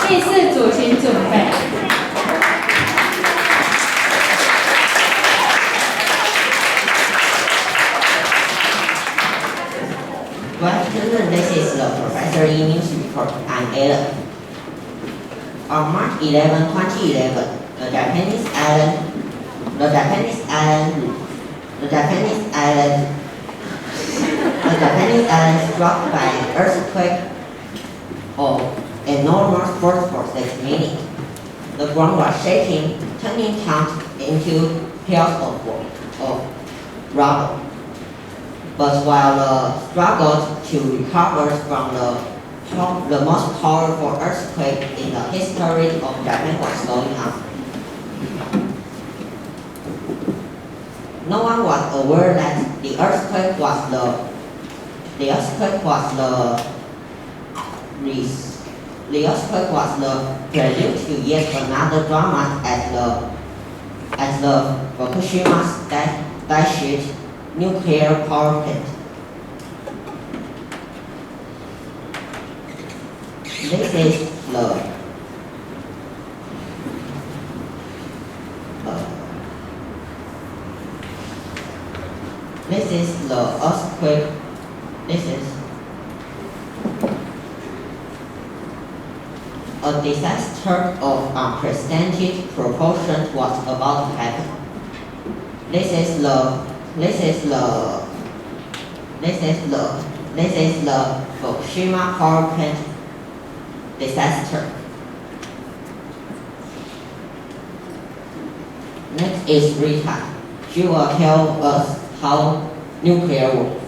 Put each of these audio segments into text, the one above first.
第四组请准备。Good afternoon, this is the Professor E News Report. I'm Alan. On March 11, 2011, the Japanese island struck by an earthquake of enormous force 6 minutes. The ground was shaking, turning towns into piles of rubble. But while the struggle to recover from the most powerful earthquake in the history of Japan was going on, no one was aware that the earthquake was the prelude to yet another drama at the Fukushima Daiichi nuclear power plant. This is the earthquake. This is a disaster of unprecedented proportions was about to happen. This is the Fukushima power plant disaster. Next is Rita. She will tell us how nuclear works.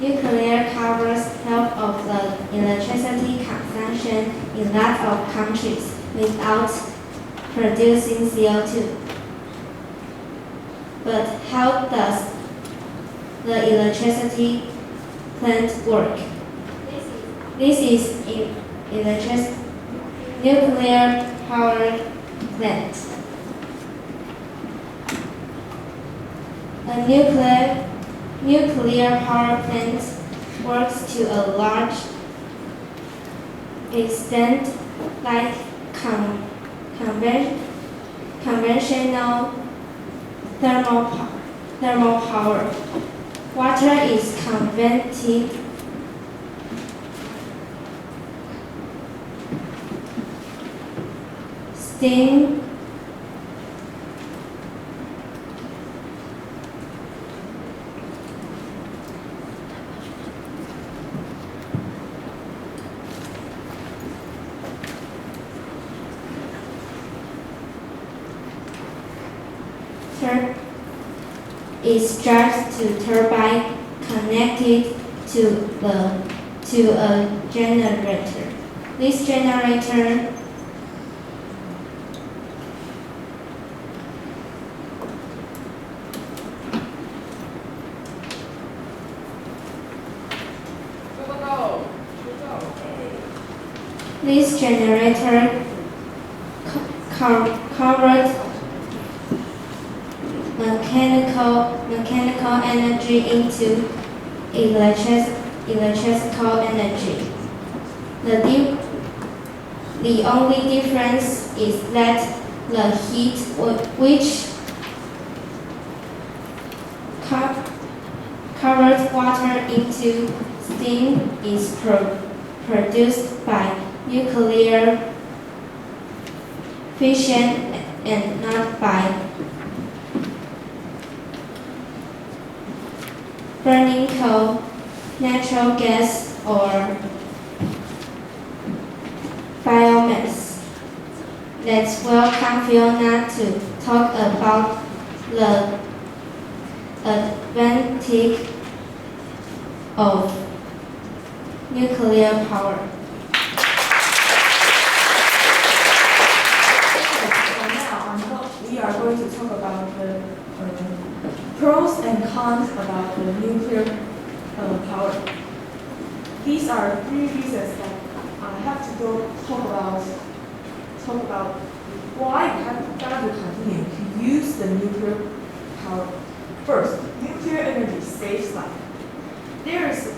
Nuclear covers half of the electricity consumption in lots of countries without producing CO2. But how does the electricity plant work? This is nuclear power plant. A nuclear power plant works to a large extent like conventional thermal power. Water is converted steam is charged to turbine connected to a generator. This generator converts mechanical energy into electrical energy. The only difference is that the heat which converts water into steam is produced by nuclear fission and not by burning coal, natural gas, or biomass. Let's welcome Fiona to talk about the advantage of nuclear power. We are going to talk about the pros and cons about the nuclear power. These are 3 reasons that I have to talk about why we have got to continue to use the nuclear power. First, nuclear energy saves life. There is,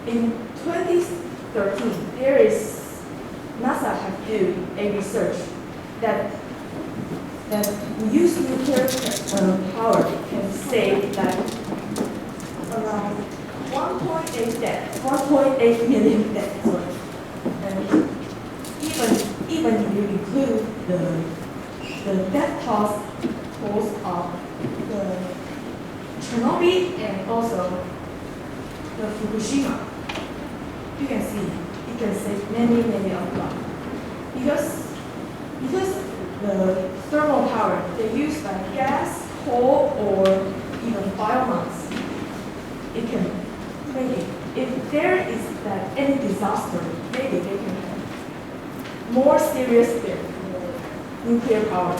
in 2013, NASA have do a research that we use nuclear power can save life around 1.8 million deaths. Sorry. And even if you include the death toll of the Chernobyl and also the Fukushima, you can see it can save many of lives. Because the thermal power they use like gas, coal, or even biomass, it can maybe if there is that any disaster, maybe they can have more serious than nuclear power.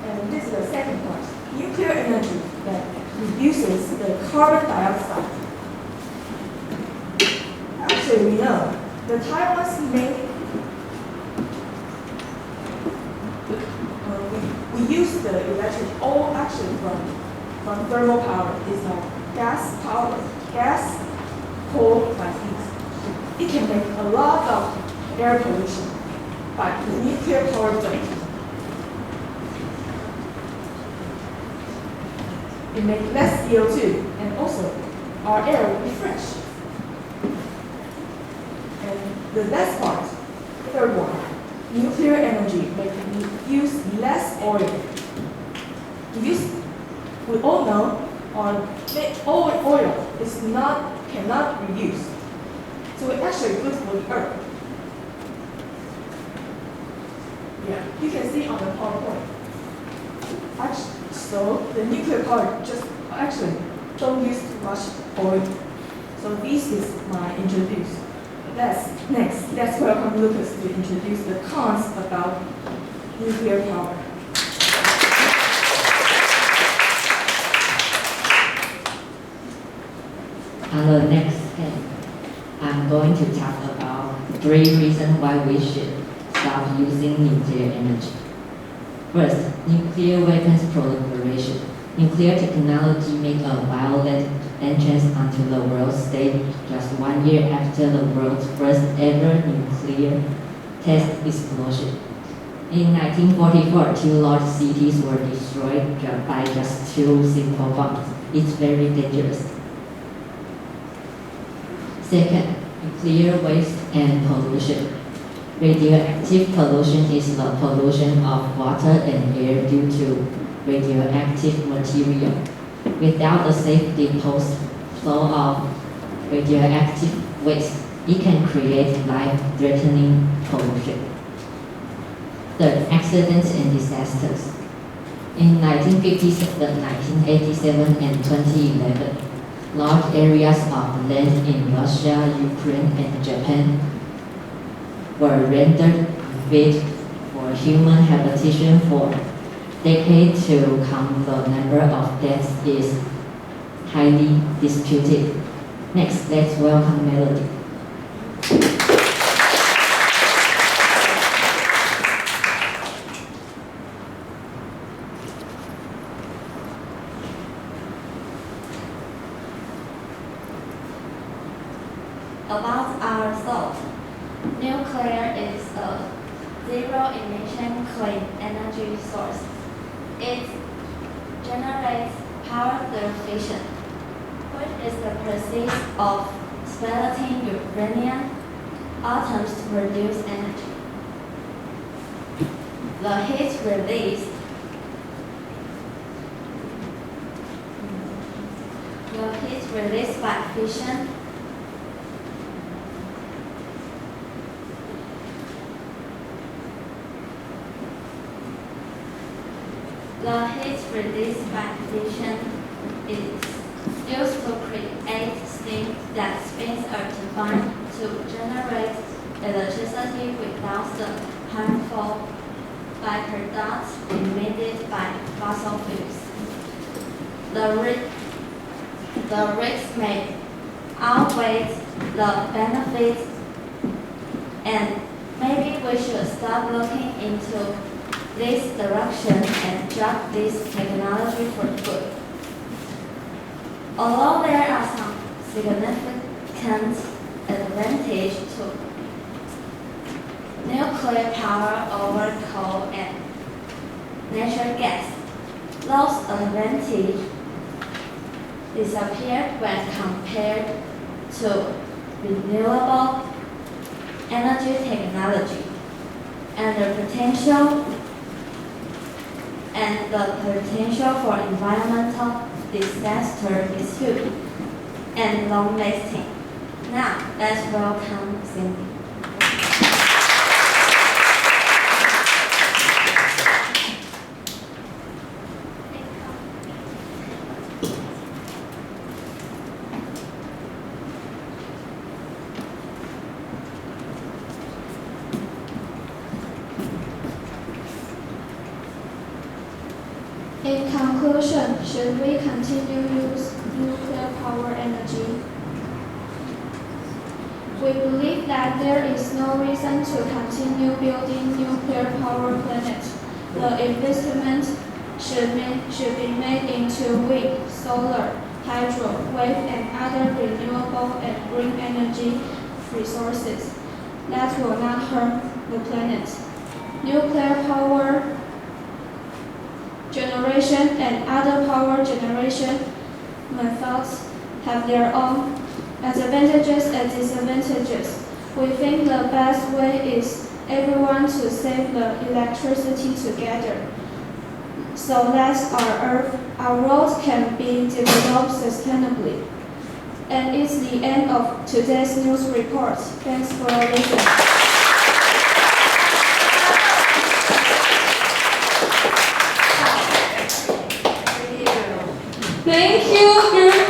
And this is the second part. Nuclear energy that reduces the carbon dioxide. Actually, we know the Taiwan's main we use the electric all actually from thermal power is like gas, coal, like this. It can make a lot of air pollution, but the nuclear power don't. It makes less CO2, and also our air will be fresh. And the last part, third one, nuclear energy make use less oil. We all know oil is cannot reuse. So it's actually good for the earth. Yeah, you can see on the PowerPoint. So the nuclear power just actually don't use too much oil. So this is my introduce. Let's welcome Lucas to introduce the cons about nuclear power. On the next page, I'm going to talk about 3 reasons why we should stop using nuclear energy. First, nuclear weapons proliferation. Nuclear technology made a violent entrance onto the world stage just 1 year after the world's first ever nuclear test explosion. In 1944, 2 large cities were destroyed by just 2 simple bombs. It's very dangerous. Second, nuclear waste and pollution. Radioactive pollution is the pollution of water and air due to radioactive material. Without a safe flow of radioactive waste, it can create life-threatening pollution. Third, accidents and disasters. In 1957, 1987, and 2011, large areas of land in Russia, Ukraine, and Japan were rendered unfit for human habitation for decades to come. The number of deaths is highly disputed. Next, let's welcome Melody. About our thought, nuclear is a zero-emission clean energy source. It generates power through fission, which is the process of splitting uranium atoms to produce energy. The heat released by fission is used to create steam that spins a turbine to generate electricity without the harmful byproducts emitted by fossil fuels. The risks may outweigh the benefits, and maybe we should start looking into this direction and drop this technology for good. Although there are some significant advantages to nuclear power over coal and natural gas, those advantages disappear when compared to renewable energy technology, and the potential for environmental disaster is huge and long-lasting. Now, let's welcome Cindy. In conclusion, should we continue use nuclear power energy? We believe that there is no reason to continue building nuclear power plants. The investment should be made into wind, solar, hydro, wave, and other renewable and green energy resources that will not harm the planet. Nuclear power generation and other power generation methods have their own advantages and disadvantages. We think the best way is everyone to save the electricity together so that our world can be developed sustainably. And it's the end of today's news report. Thanks for listening. Thank you, Group 3.